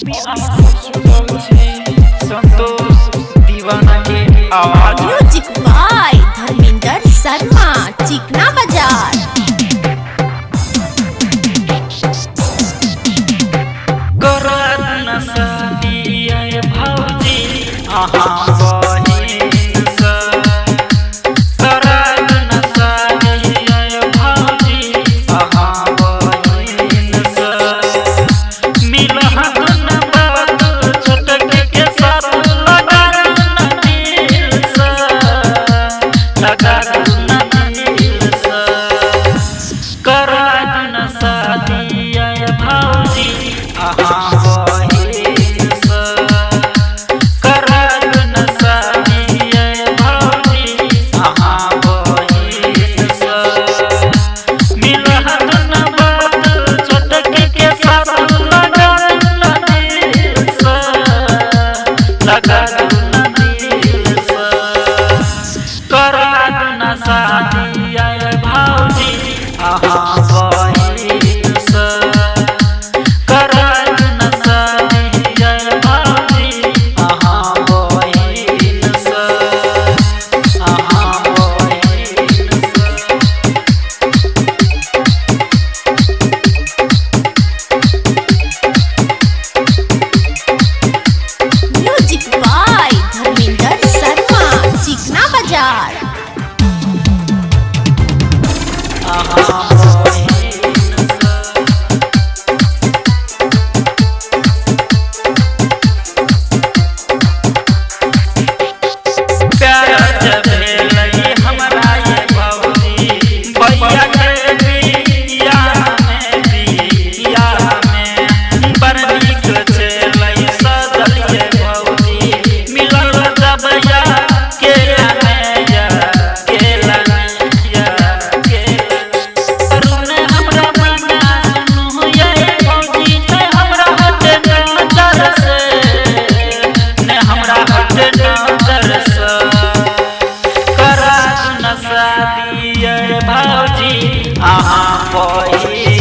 अभी संतोष दीवाना के आवाज म्यूजिक बाय धर्मेंद्र शर्मा चिकना बाजार। करत न सदिया भौजी आहा बहिन सा करत न सदिया भौजी आहा बहिन सा मिलहत न बात छोटक के साथ लगा न दिल सा लगा न दिल सा करत न सदिया भौजी आहा बहिन सा करत न सदिया भौजी आहा बहिन सा मिलहत न बात छोटक के साथ लगा न दिल सा लगा न दिल सा करत न सदिया भौजी आहा बहिन सा करत न सदिया भौजी आहा बहिन सा आहा बहिन सा। म्यूजिक बाय धर्मेंद्र शर्मा चिकना बाजार। आहा बहिन सा प्यार जब भेलई हमरा ये भौजी भैया के बिया में बड़ नीक छलई सजल ये भौजी मिलल जब या केला करुण हमरा मना सुनु ये भौजी ने हमरा हटे नजर से ने हमरा हटे नजर से करत न सदिया भौजी आहा बहिन